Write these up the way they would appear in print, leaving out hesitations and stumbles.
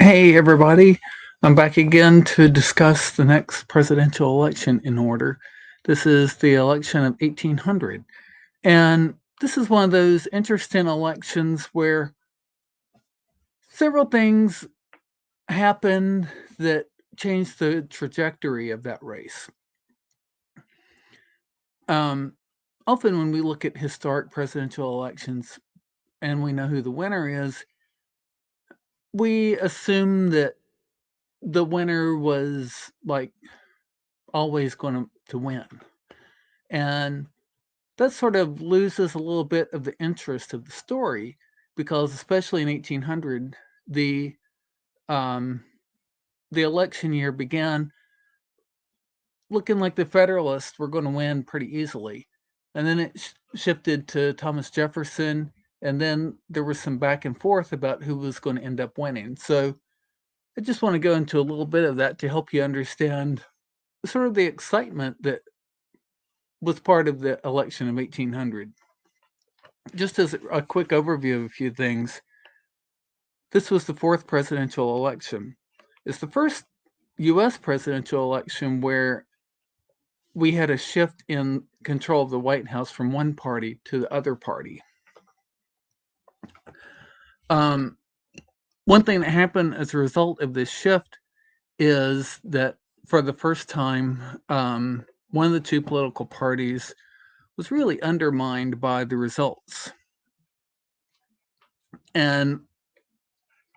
Hey, everybody. I'm back again to discuss the next presidential election in order. This is the election of 1800. And this is one of those interesting elections where several things happened that changed the trajectory of that race. Um, Often, when we look at historic presidential elections and we know who the winner is, we assume that the winner was like always going to win. And that sort of loses a little bit of the interest of the story because, especially in 1800, um, the election year began looking like the Federalists were going to win pretty easily. And then it shifted to Thomas Jefferson, and then there was some back and forth about who was going to end up winning. So I just want to go into a little bit of that to help you understand sort of the excitement that was part of the election of 1800. Just as a quick overview of a few things, this was the fourth presidential election. It's the first U.S. presidential election where we had a shift in control of the White House from one party to the other party. Um, One thing that happened as a result of this shift is that for the first time, one of the two political parties was really undermined by the results, and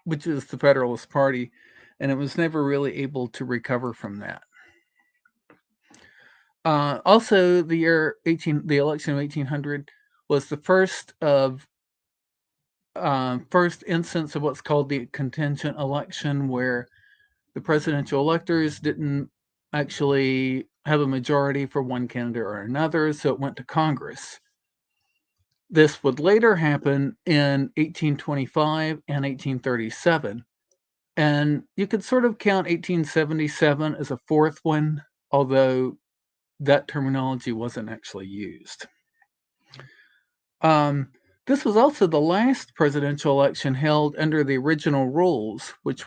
which is the Federalist Party, and it was never really able to recover from that. Also, the election of 1800 was the first instance of what's called the contingent election, where the presidential electors didn't actually have a majority for one candidate or another, so it went to Congress. This would later happen in 1825 and 1837. And you could sort of count 1877 as a fourth one, although that terminology wasn't actually used. This was also the last presidential election held under the original rules, which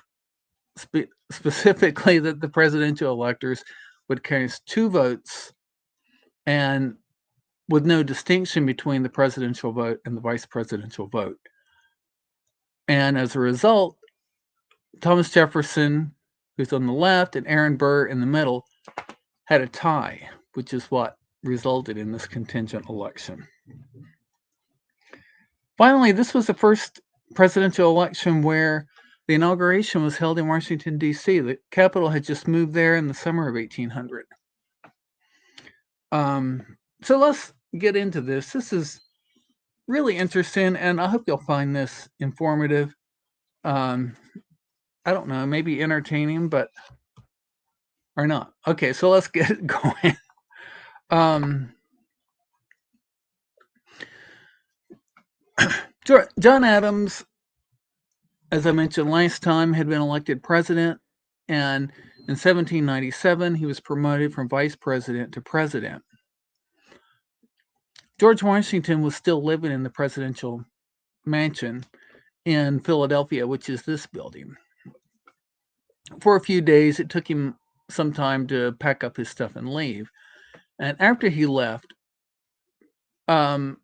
specifically that the presidential electors would cast two votes and with no distinction between the presidential vote and the vice presidential vote. And as a result, Thomas Jefferson, who's on the left, and Aaron Burr in the middle, had a tie, which is what resulted in this contingent election. Finally, this was the first presidential election where the inauguration was held in Washington, D.C. The capital had just moved there in the summer of 1800. So let's get into this. This is really interesting, and I hope you'll find this informative. I don't know, maybe entertaining, but or not. Okay, so let's get going. John Adams, as I mentioned last time, had been elected president, and in 1797 he was promoted from vice president to president. George Washington was still living in the presidential mansion in Philadelphia, which is this building. For a few days, it took him some time to pack up his stuff and leave. And after he left, a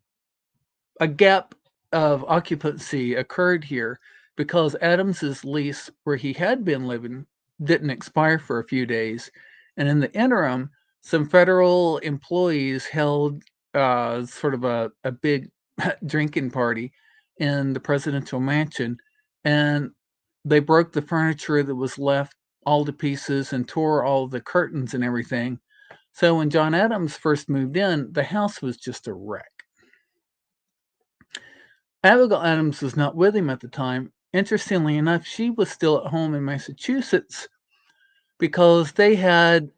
gap of occupancy occurred here because Adams's lease, where he had been living, didn't expire for a few days. And in the interim, some federal employees held sort of a big drinking party in the presidential mansion, and they broke the furniture that was left all to pieces and tore all the curtains and everything. So when John Adams first moved in, the house was just a wreck. Abigail Adams was not with him at the time. Interestingly enough, she was still at home in Massachusetts because they had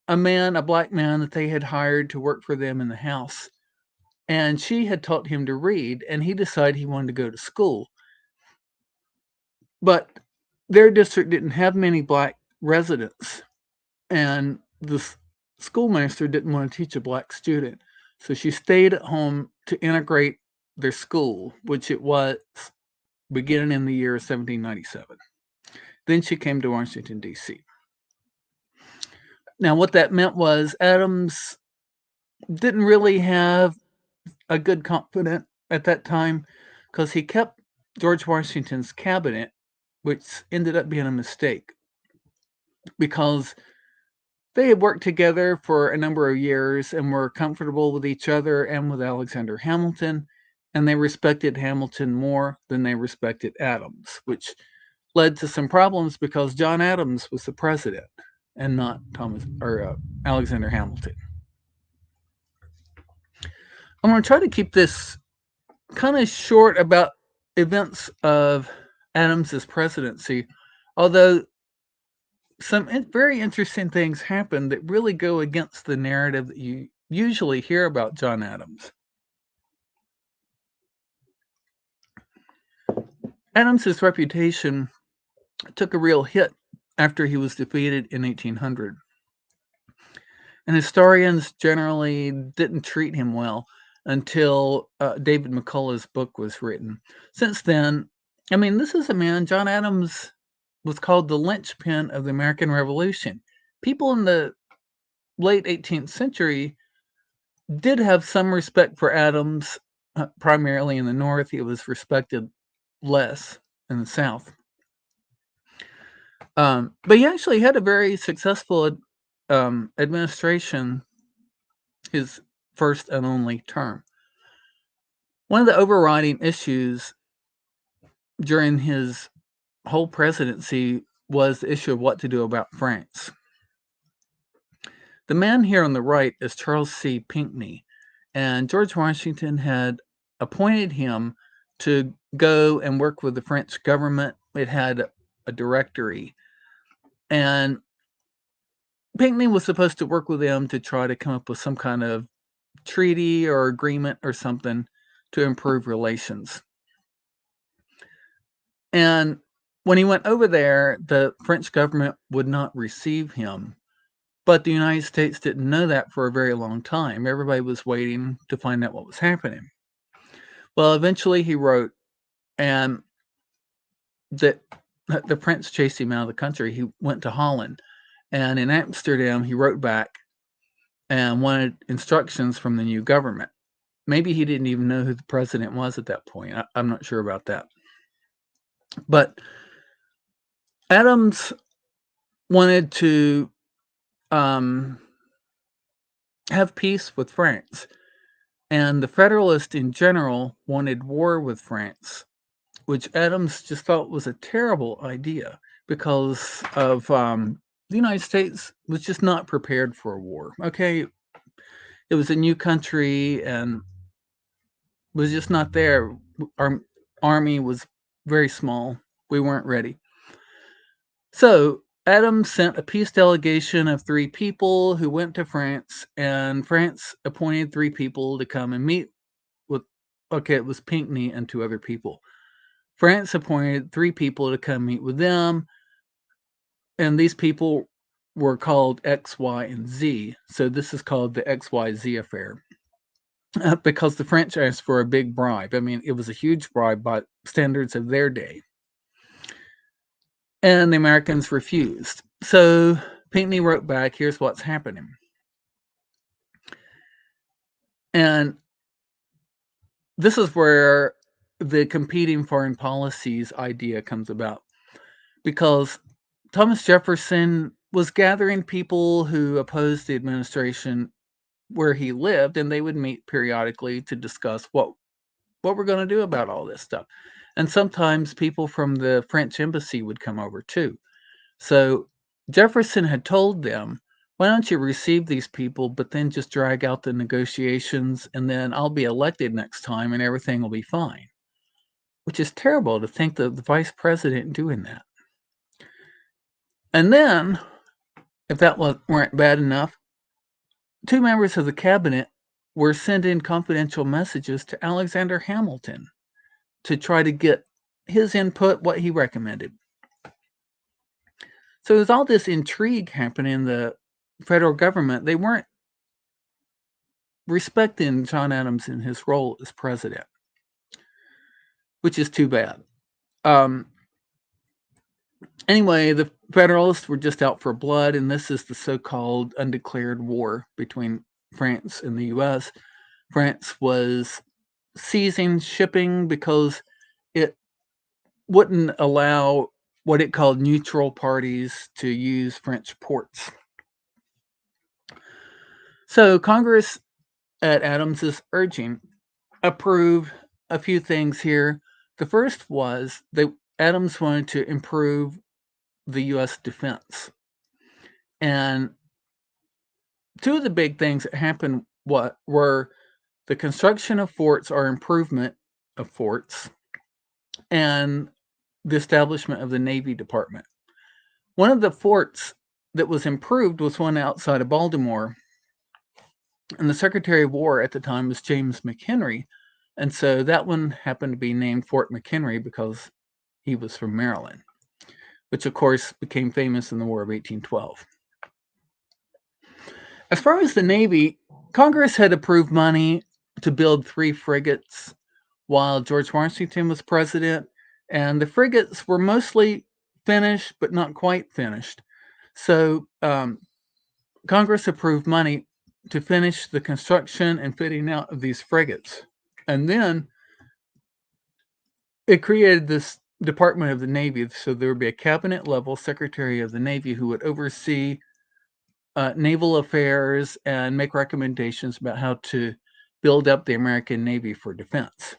a black man that they had hired to work for them in the house. And she had taught him to read, and he decided he wanted to go to school. But their district didn't have many black residents, and the schoolmaster didn't want to teach a black student. So she stayed at home to integrate their school, which it was beginning in the year 1797. Then she came to Washington, D.C. Now, what that meant was Adams didn't really have a good confidant at that time because he kept George Washington's cabinet, which ended up being a mistake because they had worked together for a number of years and were comfortable with each other and with Alexander Hamilton, and they respected Hamilton more than they respected Adams, which led to some problems because John Adams was the president and not Alexander Hamilton. I'm going to try to keep this kind of short about events of Adams's presidency, although some very interesting things happened that really go against the narrative that you usually hear about John Adams. Adams's reputation took a real hit after he was defeated in 1800. And historians generally didn't treat him well until David McCullough's book was written. Since then, I mean, this is a man, John Adams was called the linchpin of the American Revolution. People in the late 18th century did have some respect for Adams, primarily in the North. He was respected less in the South. But he actually had a very successful administration his first and only term. One of the overriding issues during his whole presidency was the issue of what to do about France. The man here on the right is Charles C. Pinckney, and George Washington had appointed him to go and work with the French government. It had a directory, and Pinckney was supposed to work with them to try to come up with some kind of treaty or agreement or something to improve relations. And when he went over there, the French government would not receive him. But the United States didn't know that for a very long time. Everybody was waiting to find out what was happening. Well, eventually he wrote, and the Prince chased him out of the country. He went to Holland. And in Amsterdam, he wrote back and wanted instructions from the new government. Maybe he didn't even know who the president was at that point. I'm not sure about that. But Adams wanted to have peace with France. And the Federalists in general wanted war with France, which Adams just thought was a terrible idea because of the United States was just not prepared for a war. Okay, it was a new country and was just not there. Our army was very small. We weren't ready. So Adams sent a peace delegation of 3 people who went to France, and France appointed 3 people to come and meet with, it was Pinckney and 2 other people. France appointed 3 people to come meet with them, and these people were called X, Y, and Z. So this is called the XYZ affair. Because the French asked for a big bribe. I mean, it was a huge bribe by standards of their day. And the Americans refused. So Pinckney wrote back, here's what's happening. And this is where the competing foreign policies idea comes about. Because Thomas Jefferson was gathering people who opposed the administration where he lived, and they would meet periodically to discuss what we're going to do about all this stuff. And sometimes people from the French embassy would come over too. So Jefferson had told them, why don't you receive these people, but then just drag out the negotiations, and then I'll be elected next time and everything will be fine. Which is terrible to think of the vice president doing that. And then, if that weren't bad enough, 2 members of the cabinet were sending confidential messages to Alexander Hamilton to try to get his input, what he recommended. So there's all this intrigue happening in the federal government. They weren't respecting John Adams in his role as president, which is too bad. Anyway, the Federalists were just out for blood, and this is the so-called undeclared war between France and the U.S. France was seizing shipping because it wouldn't allow what it called neutral parties to use French ports. So Congress, at Adams's urging, approved a few things here. The first was that Adams wanted to improve the U.S. defense. And two of the big things that happened were the construction of forts or improvement of forts and the establishment of the Navy Department. One of the forts that was improved was one outside of Baltimore. And the Secretary of War at the time was James McHenry. And so that one happened to be named Fort McHenry because he was from Maryland, which of course became famous in the War of 1812. As far as the Navy, Congress had approved money to build 3 frigates while George Washington was president, and the frigates were mostly finished, but not quite finished. So Congress approved money to finish the construction and fitting out of these frigates. And then it created this Department of the Navy. So there would be a cabinet level Secretary of the Navy who would oversee naval affairs and make recommendations about how to build up the American Navy for defense.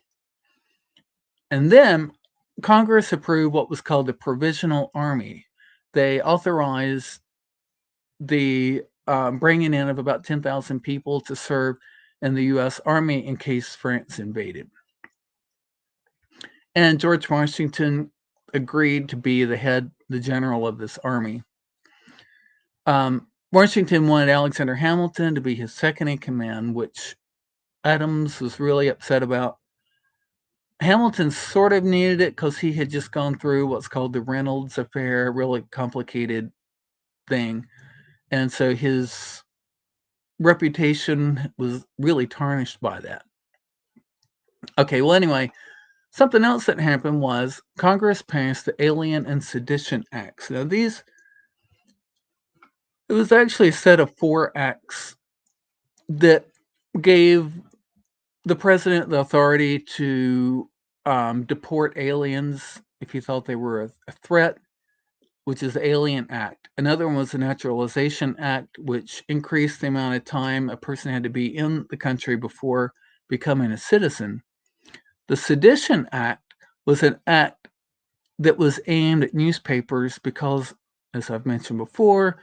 And then Congress approved what was called the Provisional Army. They authorized the bringing in of about 10,000 people to serve in the U.S. Army in case France invaded. And George Washington agreed to be the general of this army. Washington wanted Alexander Hamilton to be his second in command, which Adams was really upset about. Hamilton sort of needed it because he had just gone through what's called the Reynolds affair, a really complicated thing. And so his reputation was really tarnished by that. Okay, well, anyway, something else that happened was Congress passed the Alien and Sedition Acts. Now, it was actually a set of 4 acts that gave the president the authority to deport aliens if he thought they were a threat, which is the Alien Act. Another one was the Naturalization Act, which increased the amount of time a person had to be in the country before becoming a citizen. The Sedition Act was an act that was aimed at newspapers because, as I've mentioned before,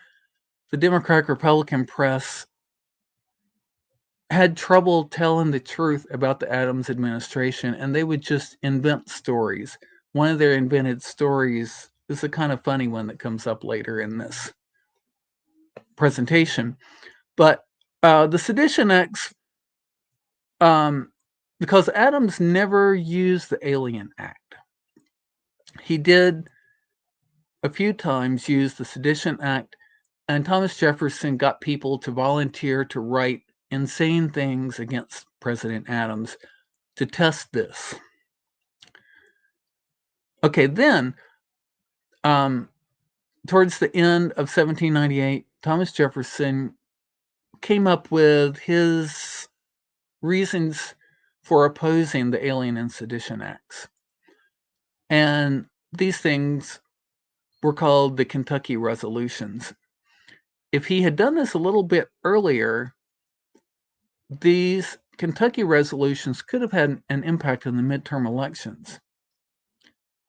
the Democratic Republican press had trouble telling the truth about the Adams administration, and they would just invent stories. One of their invented stories is a kind of funny one that comes up later in this presentation. But the Sedition Acts, because Adams never used the Alien Act, he did a few times use the Sedition Act, and Thomas Jefferson got people to volunteer to write insane things against President Adams to test this. Okay, then, towards the end of 1798, Thomas Jefferson came up with his reasons for opposing the Alien and Sedition Acts. And these things were called the Kentucky Resolutions. If he had done this a little bit earlier, these Kentucky resolutions could have had an impact on the midterm elections,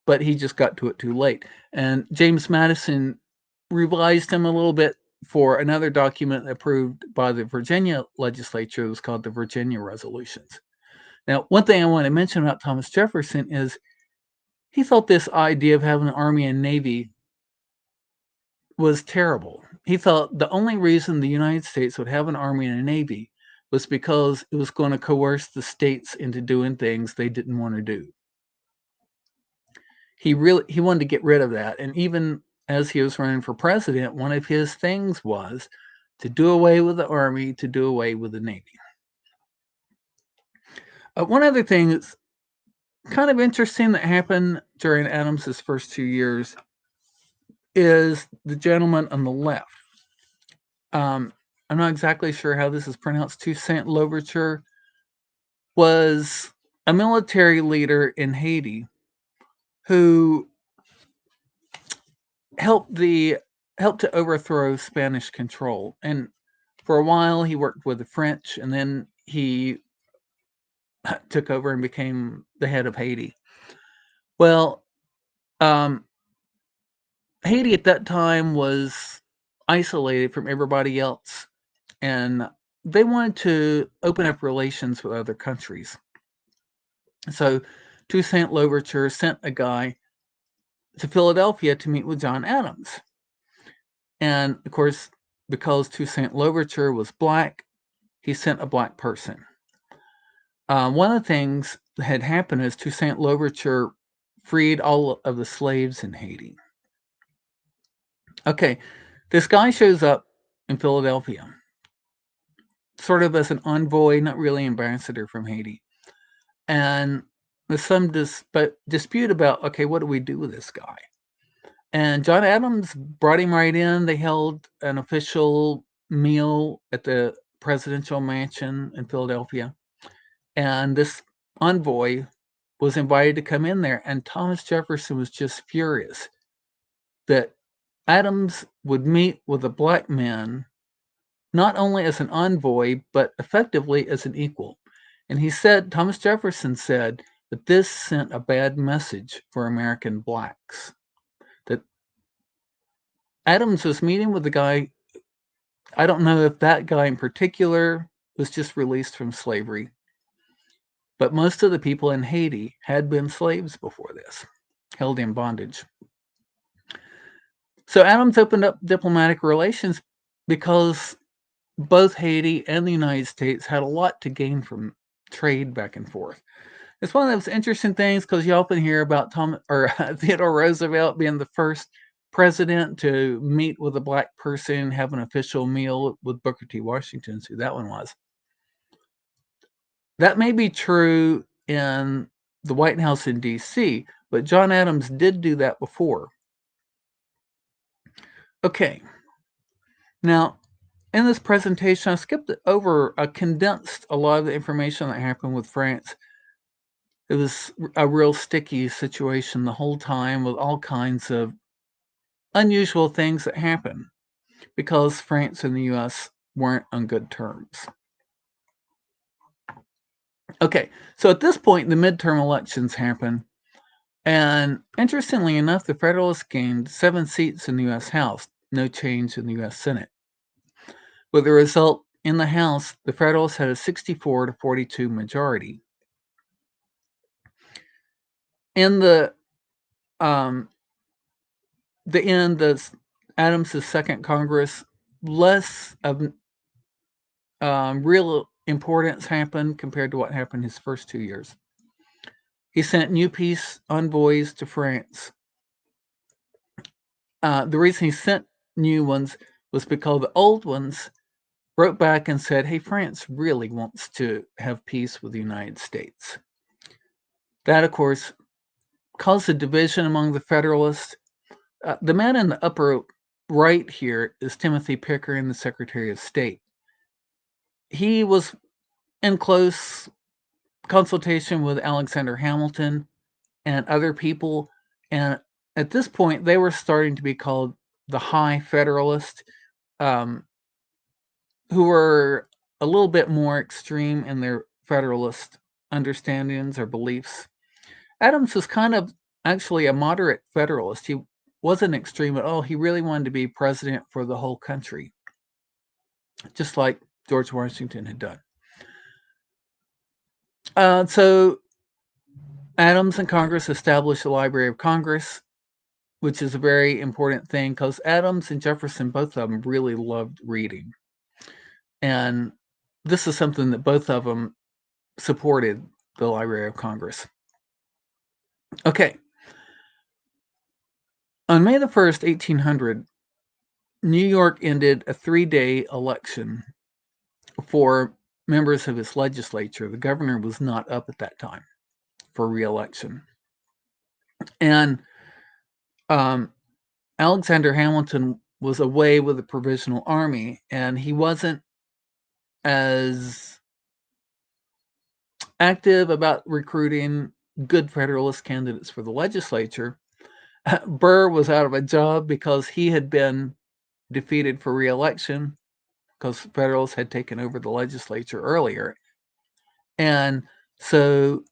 but he just got to it too late. And James Madison revised them a little bit for another document approved by the Virginia legislature. It was called the Virginia Resolutions. Now, one thing I want to mention about Thomas Jefferson is he thought this idea of having an army and navy was terrible. He thought the only reason the United States would have an army and a navy was because it was going to coerce the states into doing things they didn't want to do. He wanted to get rid of that. And even as he was running for president, one of his things was to do away with the army, to do away with the navy. One other thing that's kind of interesting that happened during Adams's first 2 years is the gentleman on the left. I'm not exactly sure how this is pronounced. Toussaint Louverture was a military leader in Haiti who helped to overthrow Spanish control. And for a while, he worked with the French, and then he took over and became the head of Haiti. Well, Haiti at that time was isolated from everybody else, and they wanted to open up relations with other countries. So Toussaint Louverture sent a guy to Philadelphia to meet with John Adams. And of course, because Toussaint Louverture was black, he sent a black person. One of the things that had happened is Toussaint Louverture freed all of the slaves in Haiti. Okay, this guy shows up in Philadelphia, sort of as an envoy, not really ambassador from Haiti. And there's some dispute about, okay, what do we do with this guy? And John Adams brought him right in. They held an official meal at the presidential mansion in Philadelphia. And this envoy was invited to come in there. And Thomas Jefferson was just furious that Adams would meet with a black man, not only as an envoy, but effectively as an equal. And Thomas Jefferson said that this sent a bad message for American blacks. That Adams was meeting with the guy, I don't know if that guy in particular was just released from slavery, but most of the people in Haiti had been slaves before this, held in bondage. So Adams opened up diplomatic relations because both Haiti and the United States had a lot to gain from trade back and forth. It's one of those interesting things because you often hear about Theodore Roosevelt being the first president to meet with a black person, have an official meal with Booker T. Washington, who that one was. That may be true in the White House in D.C., but John Adams did do that before. Okay. Now, in this presentation, I skipped over, I condensed a lot of the information that happened with France. It was a real sticky situation the whole time with all kinds of unusual things that happened because France and the U.S. weren't on good terms. Okay, so at this point, the midterm elections happen. And interestingly enough, the Federalists gained 7 seats in the U.S. House, no change in the U.S. Senate. With the result in the House, the Federalists had a 64 to 42 majority. In the end of Adams' second Congress, less of real importance happened compared to what happened his first 2 years. He sent new peace envoys to France. The reason he sent new ones was because the old ones wrote back and said, hey, France really wants to have peace with the United States. That, of course, caused a division among the Federalists. The man in the upper right here is Timothy Pickering, the Secretary of State. He was in close consultation with Alexander Hamilton and other people, and at this point, they were starting to be called the High Federalist, who were a little bit more extreme in their Federalist understandings or beliefs. Adams was kind of actually a moderate Federalist. He wasn't extreme at all. He really wanted to be president for the whole country, just like George Washington had done. So Adams and Congress established the Library of Congress, which is a very important thing because Adams and Jefferson, both of them, really loved reading. And this is something that both of them supported, the Library of Congress. Okay. On May the 1st, 1800, New York ended a 3-day election for members of its legislature. The governor was not up at that time for re-election. And Alexander Hamilton was away with the Provisional Army, and he wasn't as active about recruiting good Federalist candidates for the legislature. Burr was out of a job because he had been defeated for re-election because Federalists had taken over the legislature earlier. And so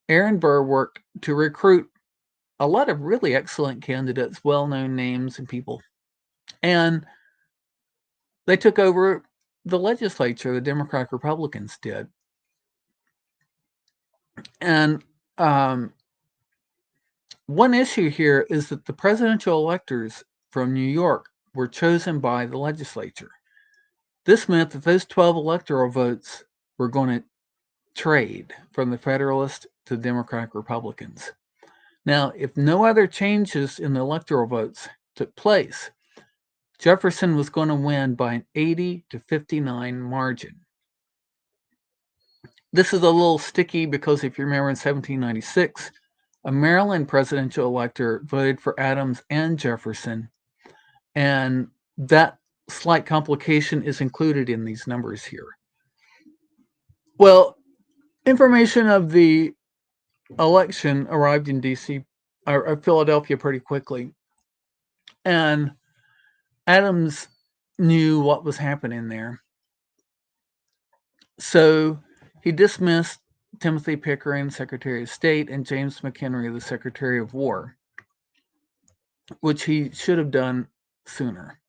Aaron Burr worked to recruit a lot of really excellent candidates, well-known names and people. And they took over the legislature, the Democratic Republicans did. And one issue here is that the presidential electors from New York were chosen by the legislature. This meant that those 12 electoral votes were going to trade from the Federalists to Democratic Republicans. Now, if no other changes in the electoral votes took place, Jefferson was going to win by an 80 to 59 margin. This is a little sticky because if you remember in 1796, a Maryland presidential elector voted for Adams and Jefferson, and that slight complication is included in these numbers here. Well, information of the election arrived in D.C. or Philadelphia pretty quickly, and Adams knew what was happening there. So he dismissed Timothy Pickering, Secretary of State, and James McHenry, the Secretary of War, which he should have done sooner.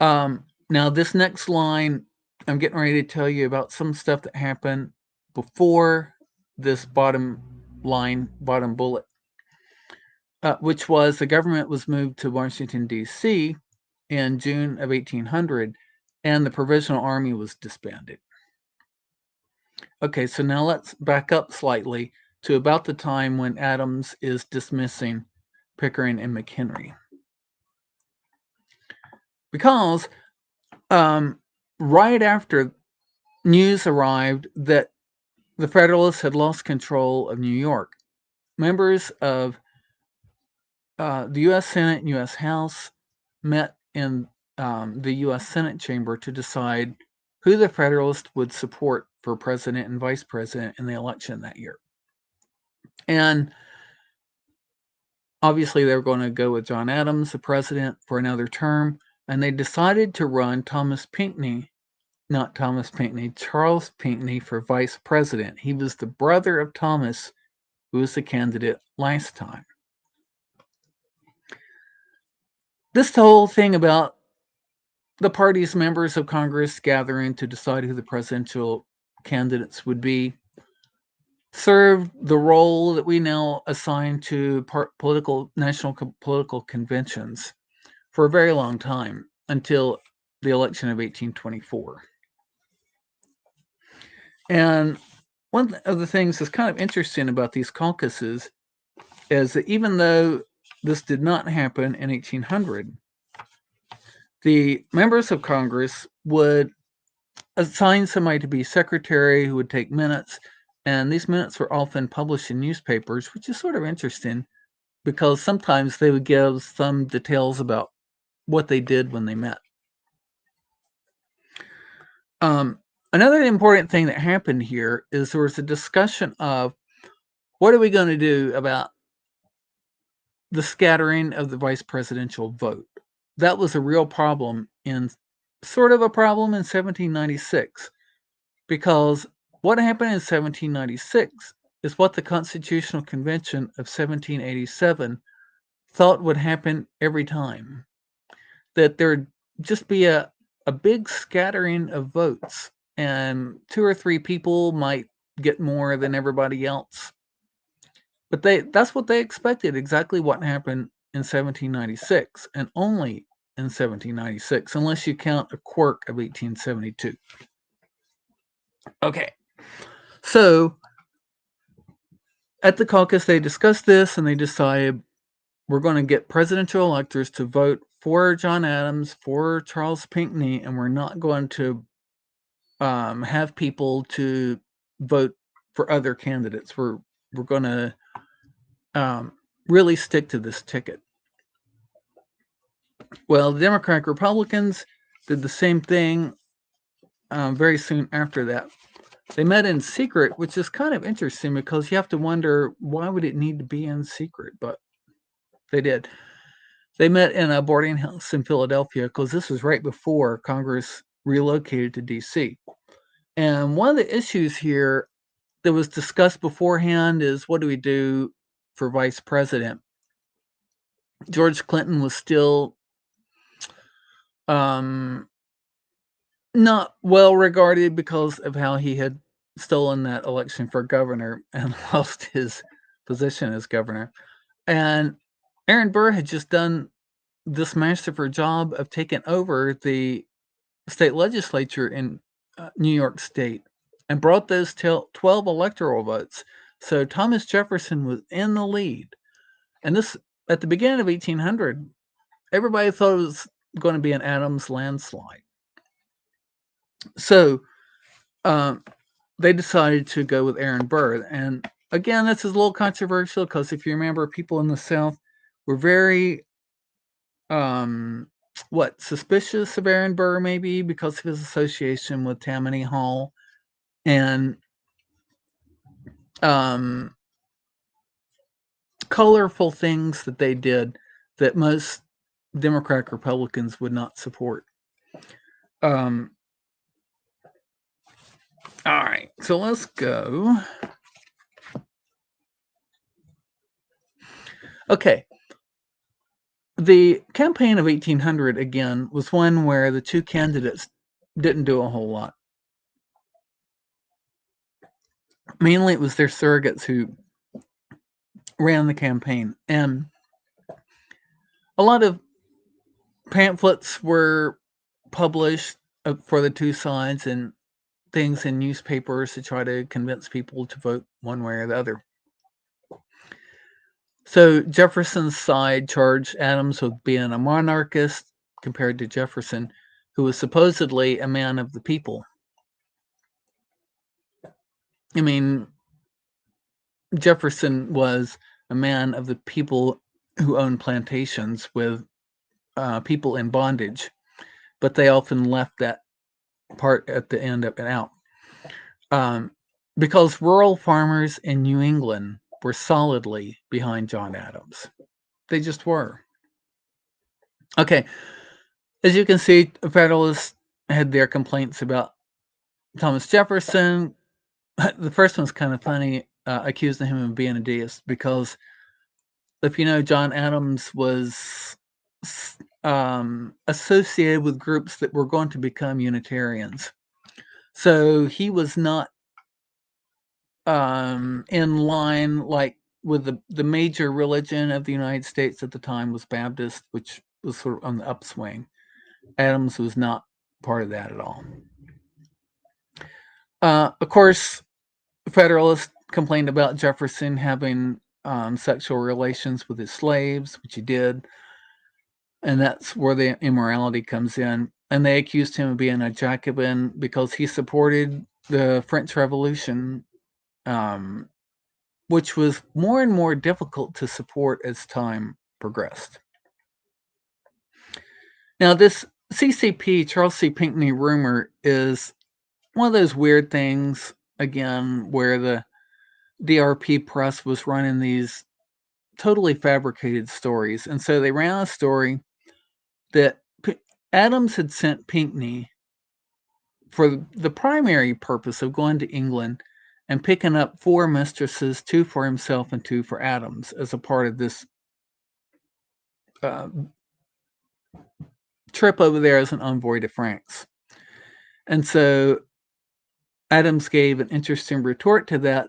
Now, this next line, I'm getting ready to tell you about some stuff that happened before this bottom bullet, which was the government was moved to Washington, D.C. in June of 1800, and the Provisional Army was disbanded. Okay, so now let's back up slightly to about the time when Adams is dismissing Pickering and McHenry. Because right after news arrived that the Federalists had lost control of New York, members of the U.S. Senate and U.S. House met in the U.S. Senate chamber to decide who the Federalists would support for president and vice president in the election that year. And obviously, they were going to go with John Adams, the president, for another term. And they decided to run Charles Pinckney for vice president. He was the brother of Thomas, who was the candidate last time. This whole thing about the party's members of Congress gathering to decide who the presidential candidates would be served the role that we now assign to national political conventions for a very long time until the election of 1824. And one of the things that's kind of interesting about these caucuses is that even though this did not happen in 1800, the members of Congress would assign somebody to be secretary who would take minutes, and these minutes were often published in newspapers, which is sort of interesting because sometimes they would give some details about what they did when they met. Another important thing that happened here is there was a discussion of what are we going to do about the scattering of the vice presidential vote. That was a real problem in 1796, because what happened in 1796 is what the Constitutional Convention of 1787 thought would happen every time, that there'd just be a big scattering of votes, and 2 or 3 people might get more than everybody else. But that's what they expected, exactly what happened in 1796, and only in 1796, unless you count a quirk of 1872. Okay, so at the caucus, they discussed this, and they decided we're going to get presidential electors to vote for John Adams, for Charles Pinckney, and we're not going to have people to vote for other candidates. We're going to really stick to this ticket. Well, the Democratic Republicans did the same thing very soon after that. They met in secret, which is kind of interesting because you have to wonder why would it need to be in secret, but they did. They met in a boarding house in Philadelphia because this was right before Congress relocated to D.C. And one of the issues here that was discussed beforehand is what do we do for vice president? George Clinton was still not well regarded because of how he had stolen that election for governor and lost his position as governor. And Aaron Burr had just done this masterful job of taking over the state legislature in New York State and brought those 12 electoral votes. So Thomas Jefferson was in the lead. And this, at the beginning of 1800, everybody thought it was going to be an Adams landslide. So they decided to go with Aaron Burr. And again, this is a little controversial because if you remember, people in the South were very suspicious of Aaron Burr, maybe because of his association with Tammany Hall and colorful things that they did that most Democratic Republicans would not support. All right, so let's go. Okay. The campaign of 1800, again, was one where the two candidates didn't do a whole lot. Mainly, it was their surrogates who ran the campaign. And a lot of pamphlets were published for the two sides and things in newspapers to try to convince people to vote one way or the other. So Jefferson's side charged Adams with being a monarchist compared to Jefferson, who was supposedly a man of the people. I mean, Jefferson was a man of the people who owned plantations with people in bondage, but they often left that part at the end up and out. Because rural farmers in New England were solidly behind John Adams. They just were. Okay, as you can see, Federalists had their complaints about Thomas Jefferson. The first one's kind of funny, accusing him of being a deist, because if you know, John Adams was associated with groups that were going to become Unitarians. So he was not in line like with the major religion of the United States at the time was Baptist, which was sort of on the upswing. Adams was not part of that at all. Of course, Federalists complained about Jefferson having sexual relations with his slaves, which he did. And that's where the immorality comes in. And they accused him of being a Jacobin because he supported the French Revolution, which was more and more difficult to support as time progressed. Now, this CCP, Charles C. Pinckney rumor, is one of those weird things, again, where the DRP press was running these totally fabricated stories. And so they ran a story that Adams had sent Pinckney for the primary purpose of going to England and picking up 4 mistresses, 2 for himself and 2 for Adams, as a part of this trip over there as an envoy to France. And so Adams gave an interesting retort to that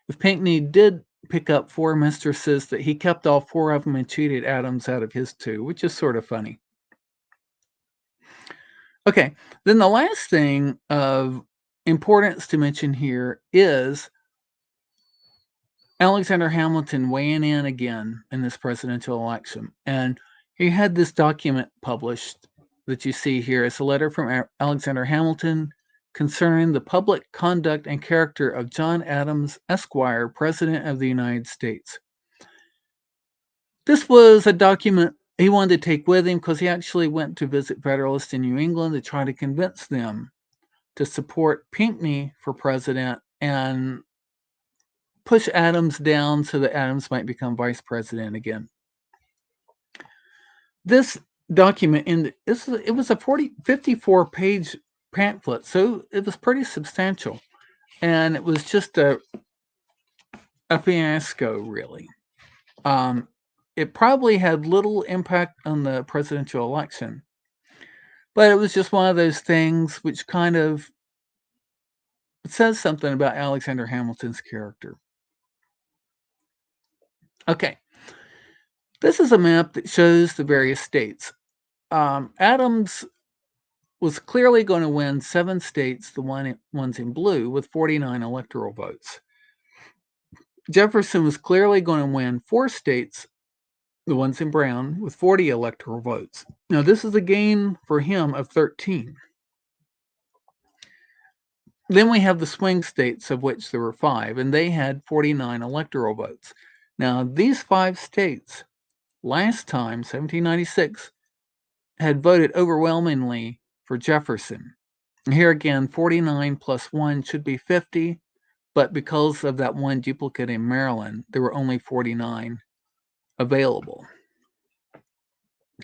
if Pinckney did pick up 4 mistresses, that he kept all 4 of them and cheated Adams out of his 2, which is sort of funny. Okay, then the last thing of importance to mention here is Alexander Hamilton weighing in again in this presidential election. And he had this document published that you see here. It's a letter from Alexander Hamilton concerning the public conduct and character of John Adams, Esquire, President of the United States. This was a document he wanted to take with him because he actually went to visit Federalists in New England to try to convince them to support Pinckney for president and push Adams down so that Adams might become vice president again. This document, it was a 54-page pamphlet, so it was pretty substantial. And it was just a fiasco, really. It probably had little impact on the presidential election, but it was just one of those things which kind of says something about Alexander Hamilton's character. Okay, this is a map that shows the various states. Adams was clearly going to win 7 states, the ones in blue, with 49 electoral votes. Jefferson was clearly going to win 4 states, the ones in brown, with 40 electoral votes. Now, this is a gain for him of 13. Then we have the swing states, of which there were 5, and they had 49 electoral votes. Now, these 5 states, last time, 1796, had voted overwhelmingly for Jefferson. And here again, 49 plus 1 should be 50, but because of that one duplicate in Maryland, there were only 49 available.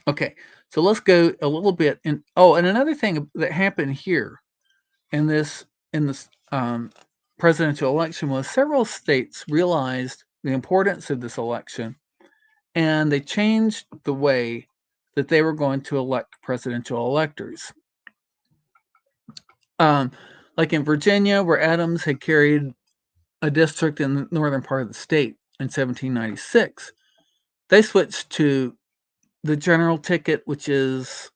Okay, so let's go a little bit in. Oh, and another thing that happened here in this presidential election was several states realized the importance of this election, and they changed the way that they were going to elect presidential electors. Like in Virginia, where Adams had carried a district in the northern part of the state in 1796, they switched to the general ticket, which is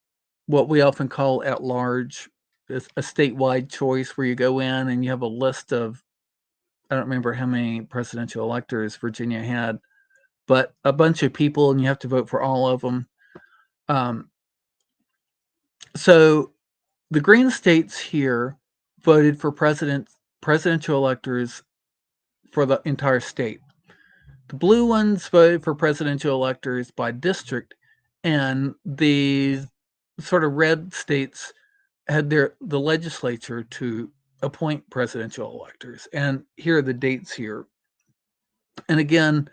what we often call at large. It's a statewide choice where you go in and you have a list of, I don't remember how many presidential electors Virginia had, but a bunch of people, and you have to vote for all of them. So the green states here voted for presidential electors for the entire state. The blue ones voted for presidential electors by district, and the sort of red states had the legislature to appoint presidential electors. And here are the dates here. And again,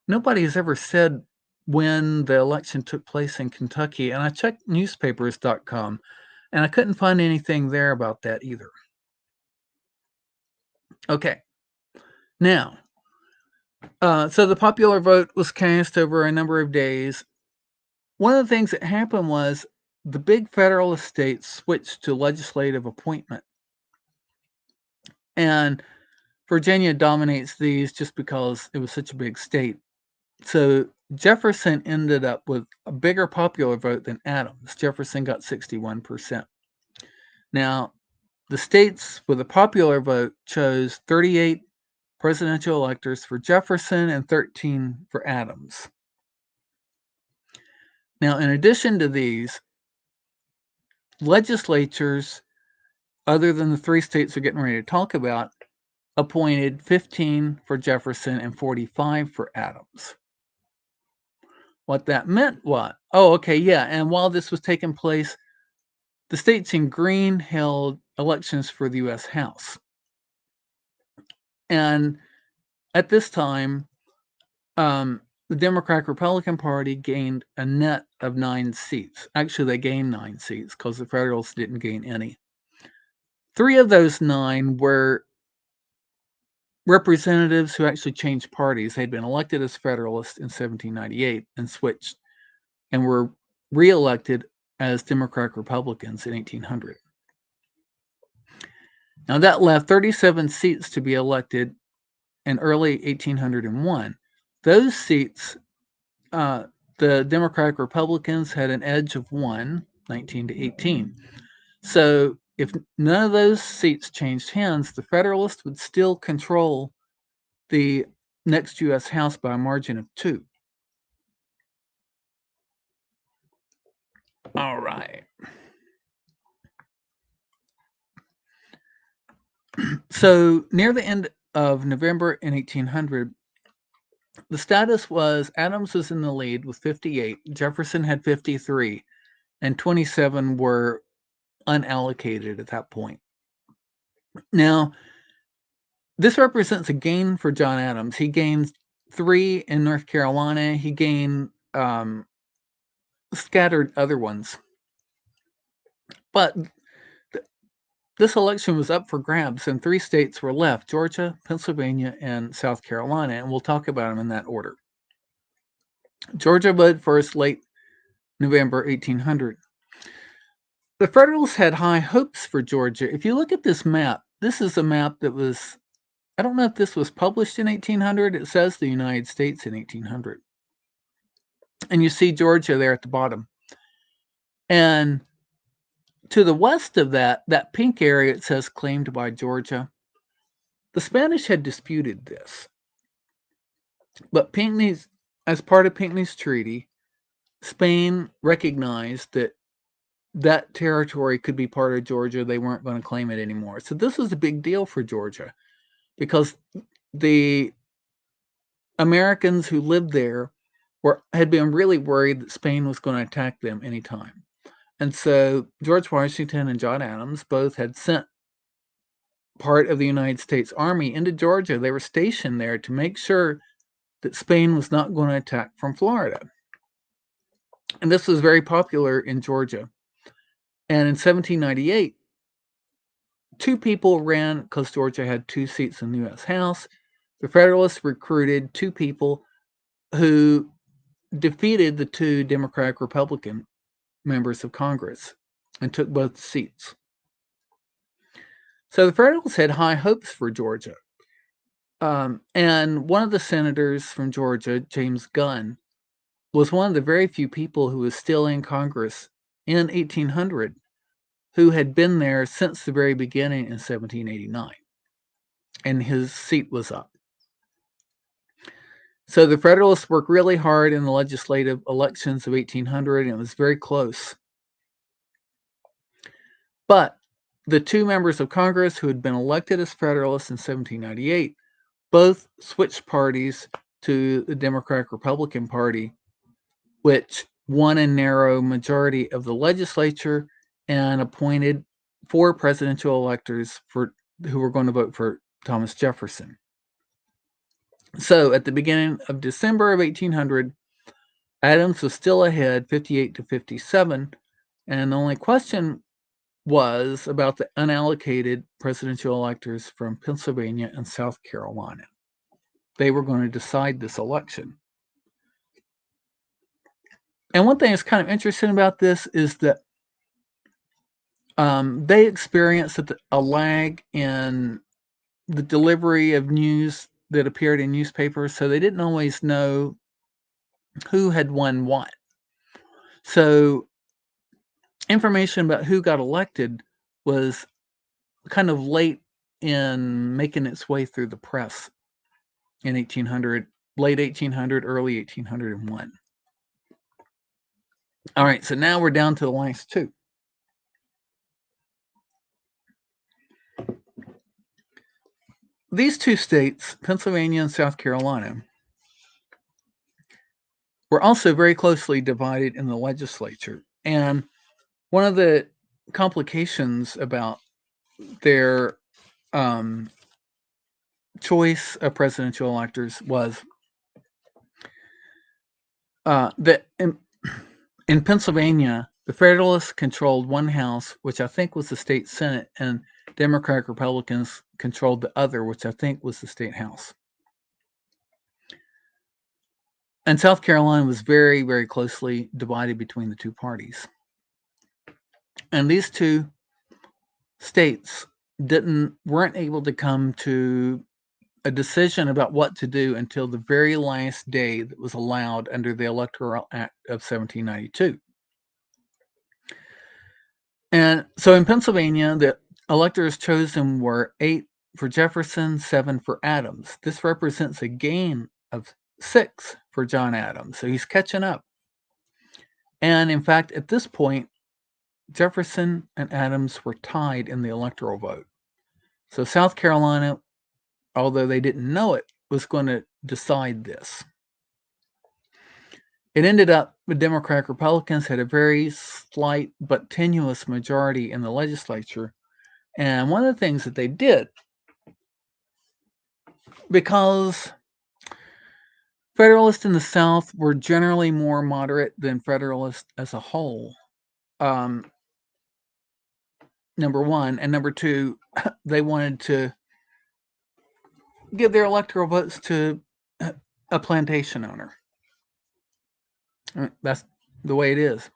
nobody has ever said when the election took place in Kentucky. And I checked newspapers.com, and I couldn't find anything there about that either. Okay. Now, so the popular vote was cast over a number of days. One of the things that happened was the big Federalist states switched to legislative appointment. And Virginia dominates these just because it was such a big state. So Jefferson ended up with a bigger popular vote than Adams. Jefferson got 61%. Now, the states with a popular vote chose 38 presidential electors for Jefferson and 13 for Adams. Now, in addition to these, legislatures, other than the 3 states we're getting ready to talk about, appointed 15 for Jefferson and 45 for Adams. What that meant was, and while this was taking place, the states in green held elections for the U.S. House. And at this time, the Democratic-Republican Party gained a net of 9 seats. Actually, they gained 9 seats because the Federalists didn't gain any. 3 of those 9 were representatives who actually changed parties. They'd been elected as Federalists in 1798 and switched and were reelected as Democratic Republicans in 1800. Now that left 37 seats to be elected in early 1801. Those seats, the Democratic Republicans had an edge of 1, 19 to 18. So if none of those seats changed hands, the Federalists would still control the next U.S. House by a margin of 2. All right. So near the end of November in 1800, The status was Adams was in the lead with 58, Jefferson had 53, and 27 were unallocated at that point. Now, this represents a gain for John Adams. He gained 3 in North Carolina. He gained scattered other ones. But this election was up for grabs, and 3 states were left: Georgia, Pennsylvania, and South Carolina, and we'll talk about them in that order. Georgia voted first late November 1800. The Federalists had high hopes for Georgia. If you look at this map, this is a map that was, I don't know if this was published in 1800. It says the United States in 1800. And you see Georgia there at the bottom. And to the west of that pink area, it says claimed by Georgia. The Spanish had disputed this. But Pinckney's, as part of Pinckney's treaty, Spain recognized that that territory could be part of Georgia. They weren't going to claim it anymore. So this was a big deal for Georgia because the Americans who lived there had been really worried that Spain was going to attack them anytime. And so George Washington and John Adams both had sent part of the United States Army into Georgia. They were stationed there to make sure that Spain was not going to attack from Florida. And this was very popular in Georgia. And in 1798, 2 people ran because Georgia had 2 seats in the U.S. House. The Federalists recruited 2 people who defeated the 2 Democratic-Republican members of Congress and took both seats. So the Federalists had high hopes for Georgia. And one of the senators from Georgia, James Gunn, was one of the very few people who was still in Congress in 1800 who had been there since the very beginning in 1789. And his seat was up. So the Federalists worked really hard in the legislative elections of 1800, and it was very close. But the 2 members of Congress who had been elected as Federalists in 1798 both switched parties to the Democratic-Republican Party, which won a narrow majority of the legislature and appointed 4 presidential electors who were going to vote for Thomas Jefferson. So at the beginning of December of 1800, Adams was still ahead, 58 to 57, and the only question was about the unallocated presidential electors from Pennsylvania and South Carolina. They were going to decide this election. And one thing that's kind of interesting about this is that they experienced a lag in the delivery of news that appeared in newspapers, so they didn't always know who had won what. So information about who got elected was kind of late in making its way through the press in 1800, late 1800, early 1801. All right, so now we're down to the last 2. These 2 states, Pennsylvania and South Carolina, were also very closely divided in the legislature. And one of the complications about their choice of presidential electors was that in Pennsylvania, the Federalists controlled one house, which I think was the state Senate, and Democratic Republicans controlled the other, which I think was the state house. And South Carolina was very, very closely divided between the 2 parties. And these 2 states weren't able to come to a decision about what to do until the very last day that was allowed under the Electoral Act of 1792. And so in Pennsylvania, the electors chosen were 8 for Jefferson, 7 for Adams. This represents a gain of 6 for John Adams. So he's catching up. And in fact, at this point, Jefferson and Adams were tied in the electoral vote. So South Carolina, although they didn't know it, was going to decide this. It ended up the Democratic Republicans had a very slight but tenuous majority in the legislature. And one of the things that they did, because Federalists in the South were generally more moderate than Federalists as a whole, number one. And number two, they wanted to give their electoral votes to a plantation owner. That's the way it is.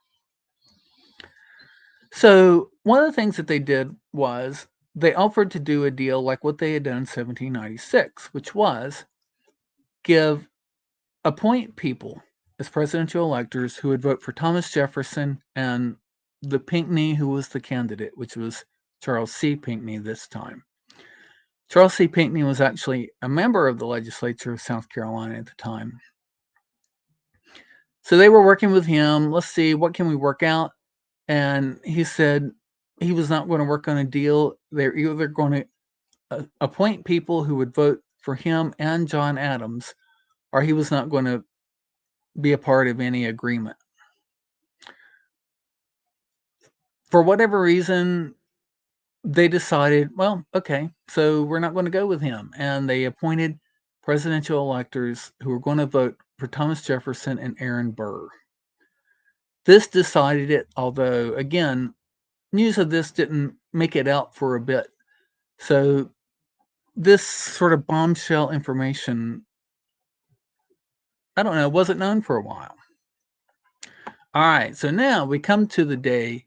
So one of the things that they did was they offered to do a deal like what they had done in 1796, which was appoint people as presidential electors who would vote for Thomas Jefferson and the Pinckney who was the candidate, which was Charles C. Pinckney this time. Charles C. Pinckney was actually a member of the legislature of South Carolina at the time. So they were working with him. Let's see, what can we work out? And he said he was not going to work on a deal. They're either going to appoint people who would vote for him and John Adams, or he was not going to be a part of any agreement. For whatever reason, they decided, well, okay, so we're not going to go with him. And they appointed presidential electors who were going to vote for Thomas Jefferson and Aaron Burr. This decided it, although, again, news of this didn't make it out for a bit. So this sort of bombshell information, I don't know, wasn't known for a while. All right, so now we come to the day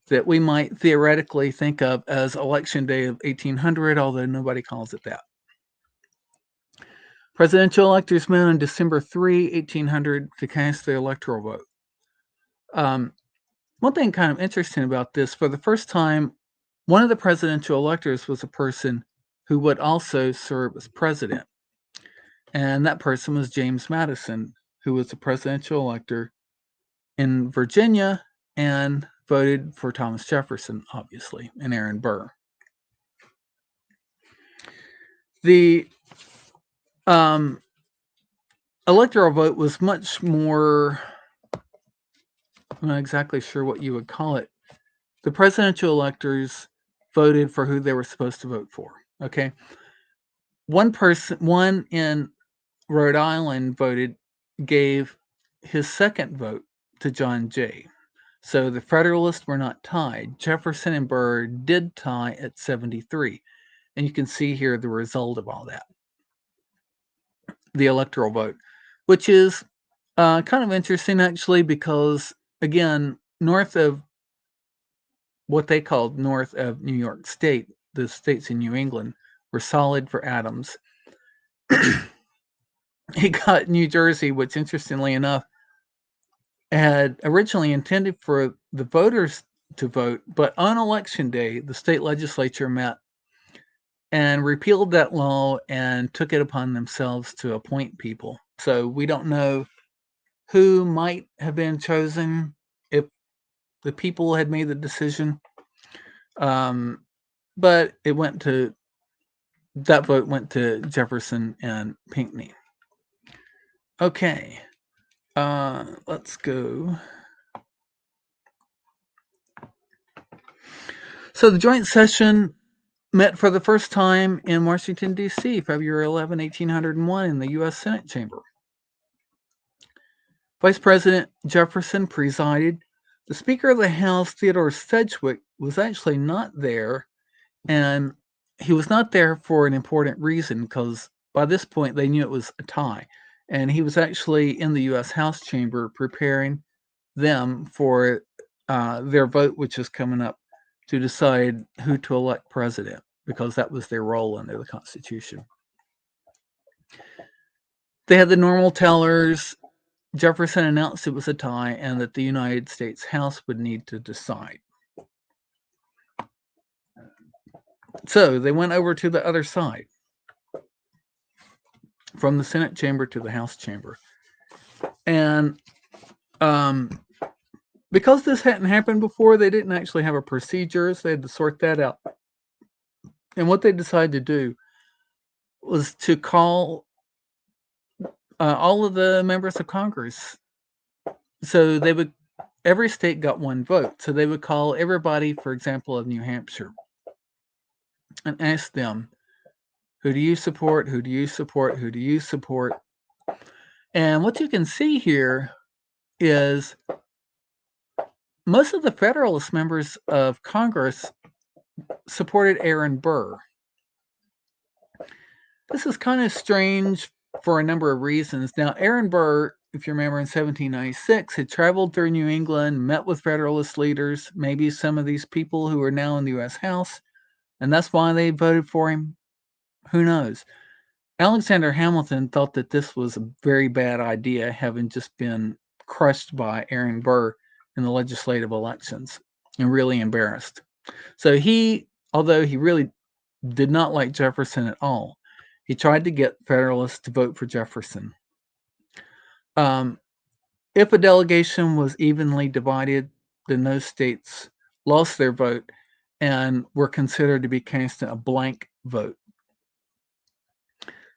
that we might theoretically think of as Election Day of 1800, although nobody calls it that. Presidential electors met on December 3, 1800 to cast their electoral vote. One thing kind of interesting about this, for the first time, one of the presidential electors was a person who would also serve as president. And that person was James Madison, who was a presidential elector in Virginia and voted for Thomas Jefferson, obviously, and Aaron Burr. The electoral vote was much more, I'm not exactly sure what you would call it. The presidential electors voted for who they were supposed to vote for. Okay. One in Rhode Island gave his second vote to John Jay. So the Federalists were not tied. Jefferson and Burr did tie at 73. And you can see here the result of all that. The electoral vote, which is kind of interesting, actually, because, again, north of what they called north of New York State, the states in New England, were solid for Adams. He got New Jersey, which, interestingly enough, had originally intended for the voters to vote, but on Election Day, the state legislature met and repealed that law and took it upon themselves to appoint people. So we don't know who might have been chosen if the people had made the decision. But that vote went to Jefferson and Pinckney. Okay, let's go. So the joint session met for the first time in Washington, D.C., February 11, 1801, in the U.S. Senate chamber. Vice President Jefferson presided. The Speaker of the House, Theodore Sedgwick, was actually not there, and he was not there for an important reason, because by this point they knew it was a tie, and he was actually in the U.S. House chamber preparing them for their vote, which is coming up, to decide who to elect president, because that was their role under the Constitution. They had the normal tellers. Jefferson announced it was a tie and that the United States House would need to decide. So they went over to the other side, from the Senate chamber to the House chamber. And because this hadn't happened before, they didn't actually have a procedure, so they had to sort that out. And what they decided to do was to call all of the members of Congress. So every state got one vote. So they would call everybody, for example, of New Hampshire, and ask them, who do you support? Who do you support? Who do you support? And what you can see here is most of the Federalist members of Congress supported Aaron Burr. This is kind of strange for a number of reasons. Now, Aaron Burr, if you remember, in 1796, had traveled through New England, met with Federalist leaders, maybe some of these people who are now in the U.S. House, and that's why they voted for him. Who knows? Alexander Hamilton thought that this was a very bad idea, having just been crushed by Aaron Burr in the legislative elections, and really embarrassed. So although he really did not like Jefferson at all, he tried to get Federalists to vote for Jefferson. If a delegation was evenly divided, then those states lost their vote and were considered to be cast in a blank vote.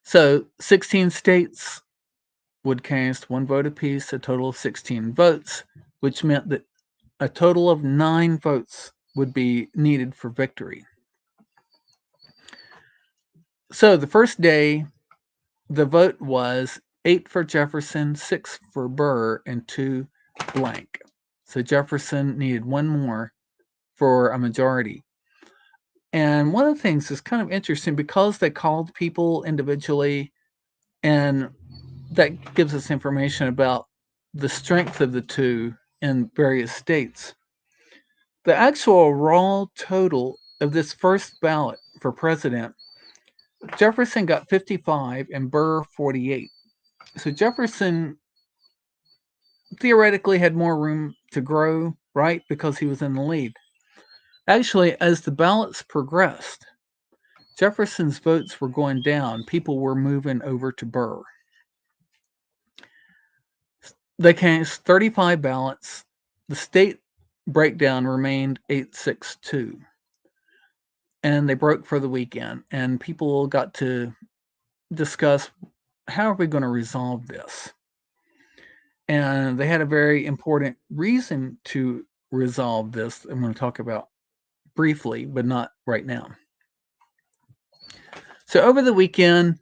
So 16 states would cast one vote apiece, a total of 16 votes, which meant that a total of 9 votes would be needed for victory. So the first day, the vote was 8 for Jefferson, 6 for Burr, and 2 blank. So Jefferson needed 1 more for a majority. And one of the things is kind of interesting because they called people individually, and that gives us information about the strength of the two in various states. The actual raw total of this first ballot for president, Jefferson got 55 and Burr 48. So Jefferson theoretically had more room to grow, right? Because he was in the lead. Actually, as the ballots progressed, Jefferson's votes were going down. People were moving over to Burr. They cast 35 ballots. The state breakdown remained 862. And they broke for the weekend. And people got to discuss, how are we going to resolve this? And they had a very important reason to resolve this I'm going to talk about briefly, but not right now. So over the weekend,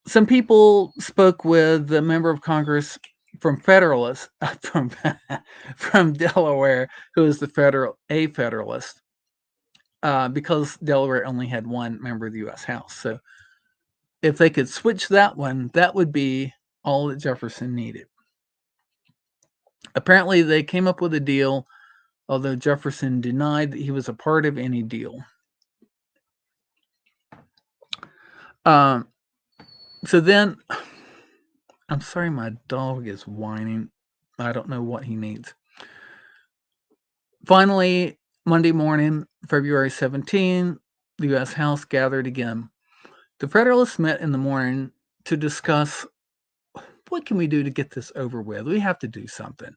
some people spoke with the member of Congress from Federalist, from Delaware, who is a Federalist, because Delaware only had one member of the U.S. House. So if they could switch that one, that would be all that Jefferson needed. Apparently, they came up with a deal, although Jefferson denied that he was a part of any deal. So then, I'm sorry, my dog is whining. I don't know what he needs. Finally, Monday morning, February 17, the U.S. House gathered again. The Federalists met in the morning to discuss, what can we do to get this over with? We have to do something.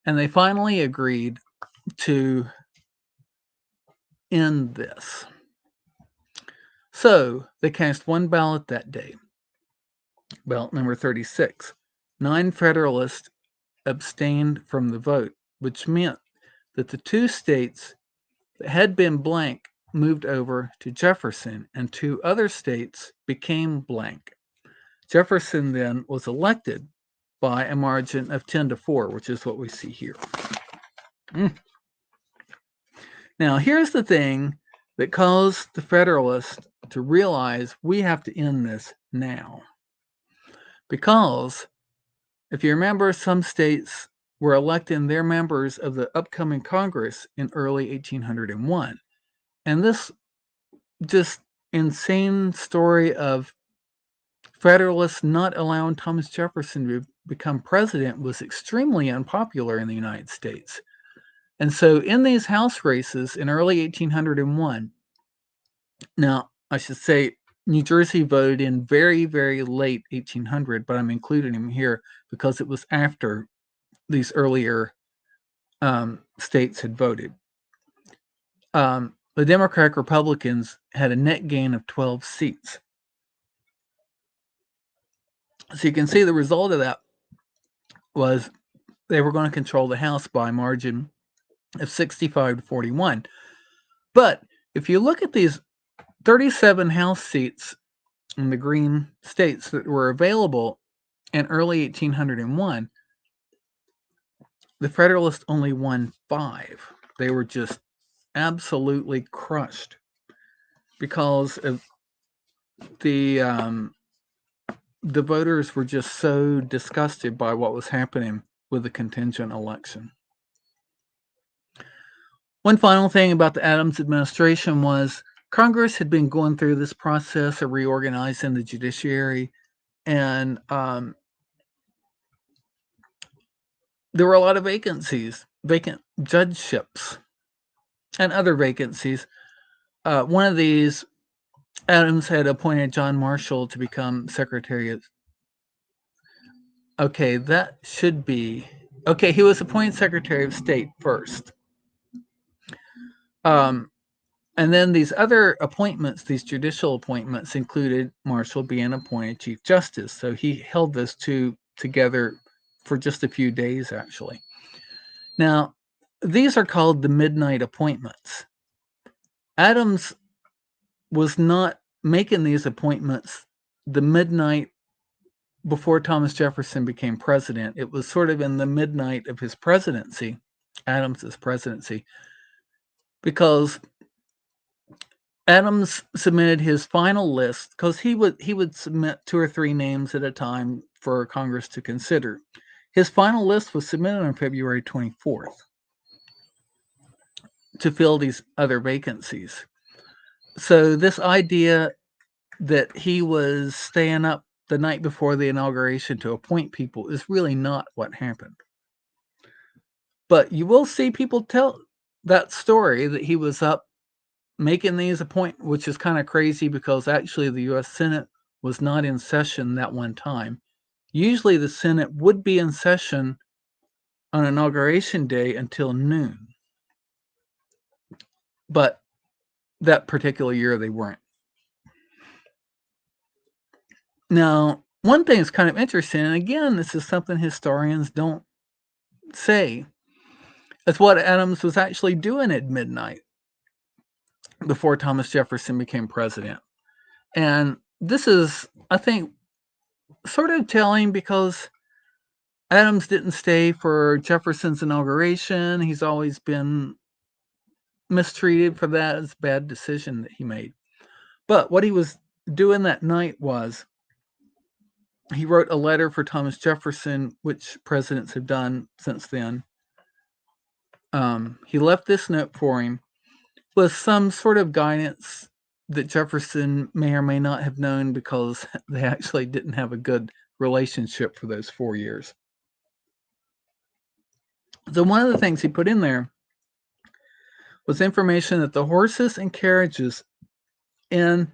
And they finally agreed to end this. So they cast one ballot that day, ballot number 36. 9 Federalists abstained from the vote, which meant that the 2 states that had been blank moved over to Jefferson, and 2 other states became blank. Jefferson then was elected by a margin of 10-4, which is what we see here. Now, here's the thing that caused the Federalists to realize we have to end this now. Because if you remember, some states were electing their members of the upcoming Congress in early 1801. And this just insane story of Federalists not allowing Thomas Jefferson to become president was extremely unpopular in the United States. And so in these House races in early 1801, now I should say New Jersey voted in very, very late 1800, but I'm including him here because it was after these earlier states had voted. The Democratic Republicans had a net gain of 12 seats. So you can see the result of that was they were going to control the House by a margin of 65 to 41. But if you look at these 37 House seats in the green states that were available in early 1801, the Federalists only won 5. They were just absolutely crushed because of the voters were just so disgusted by what was happening with the contingent election. One final thing about the Adams administration was Congress had been going through this process of reorganizing the judiciary, and there were a lot of vacancies, vacant judgeships, and other vacancies. One of these, Adams had appointed John Marshall to become Secretary of. Okay, that should be. Okay, he was appointed Secretary of State first. And then these other appointments, these judicial appointments, included Marshall being appointed Chief Justice. So he held those two together for just a few days, actually. Now, these are called the midnight appointments. Adams was not making these appointments the midnight before Thomas Jefferson became president. It was sort of in the midnight of his presidency, Adams's presidency, because Adams submitted his final list because he would submit 2 or 3 names at a time for Congress to consider. His final list was submitted on February 24th to fill these other vacancies. So this idea that he was staying up the night before the inauguration to appoint people is really not what happened. But you will see people tell that story that he was up making these appointments, which is kind of crazy because actually the U.S. Senate was not in session that one time. Usually the Senate would be in session on Inauguration Day until noon. But that particular year they weren't. Now, one thing that's kind of interesting, and again, this is something historians don't say, is what Adams was actually doing at midnight before Thomas Jefferson became president. And this is, I think, sort of telling because Adams didn't stay for Jefferson's inauguration. He's always been mistreated for that. It's a bad decision that he made. But what he was doing that night was he wrote a letter for Thomas Jefferson, which presidents have done since then. He left this note for him with some sort of guidance that Jefferson may or may not have known because they actually didn't have a good relationship for those 4 years. So one of the things he put in there was information that the horses and carriages in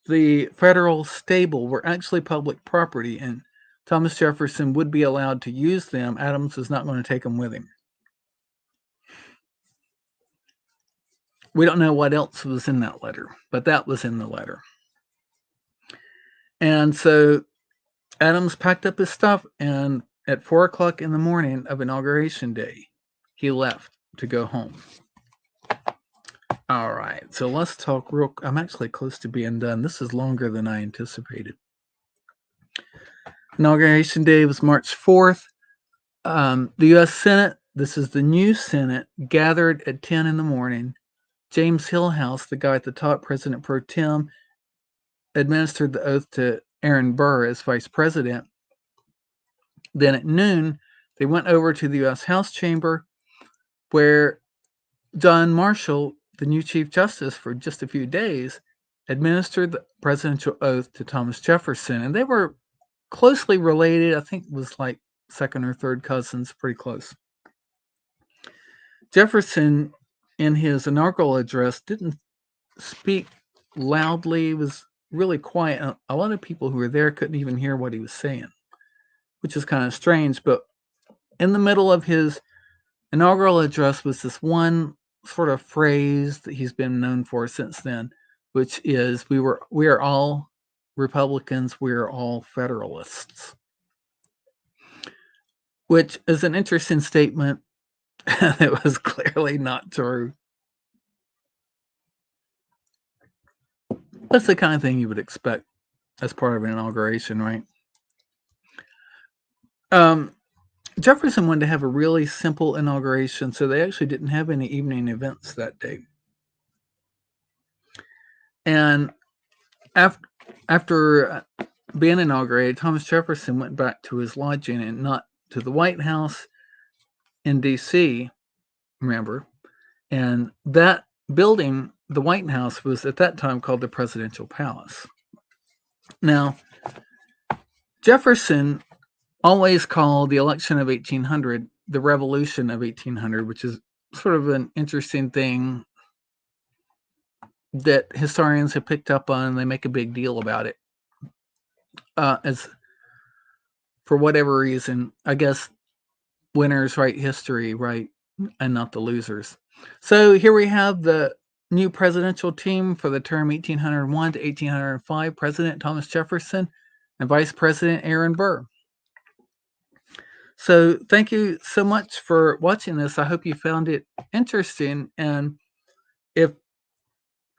the federal stable were actually public property, and Thomas Jefferson would be allowed to use them. Adams was not going to take them with him. We don't know what else was in that letter, but that was in the letter. And so Adams packed up his stuff, and at 4 o'clock in the morning of Inauguration Day, he left to go home. All right, so let's talk real. I'm actually close to being done. This is longer than I anticipated. Inauguration Day was March 4th. The U.S. Senate, this is the new Senate, gathered at 10 in the morning. James Hillhouse, the guy at the top, President Pro Tem, administered the oath to Aaron Burr as vice president. Then at noon, they went over to the U.S. House chamber where John Marshall, the new Chief Justice for just a few days, administered the presidential oath to Thomas Jefferson. And they were closely related. I think it was like second or third cousins, pretty close. Jefferson, in his inaugural address, didn't speak loudly. It was really quiet. A lot of people who were there couldn't even hear what he was saying, which is kind of strange. But in the middle of his inaugural address was this one sort of phrase that he's been known for since then, which is we are all Republicans, we are all Federalists. which is an interesting statement. It was clearly not true. That's the kind of thing you would expect as part of an inauguration, right? Um, Jefferson wanted to have a really simple inauguration, so they actually didn't have any evening events that day. And after being inaugurated, Thomas Jefferson went back to his lodging and not to the White House in D.C., remember? And that building, the White House, was at that time called the Presidential Palace. Now, Jefferson always called the election of 1800 the Revolution of 1800, which is sort of an interesting thing that historians have picked up on, and they make a big deal about it. As for whatever reason, I guess winners write history, right, and not the losers. So here we have the new presidential team for the term 1801 to 1805, President Thomas Jefferson and Vice President Aaron Burr. So thank you so much for watching this. I hope you found it interesting, and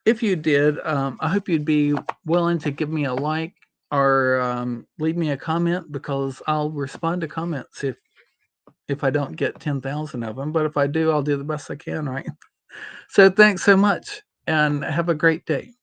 if you did, I hope you'd be willing to give me a like or leave me a comment, because I'll respond to comments if I don't get 10,000 of them. But if I do, I'll do the best I can, right? So thanks so much, and have a great day.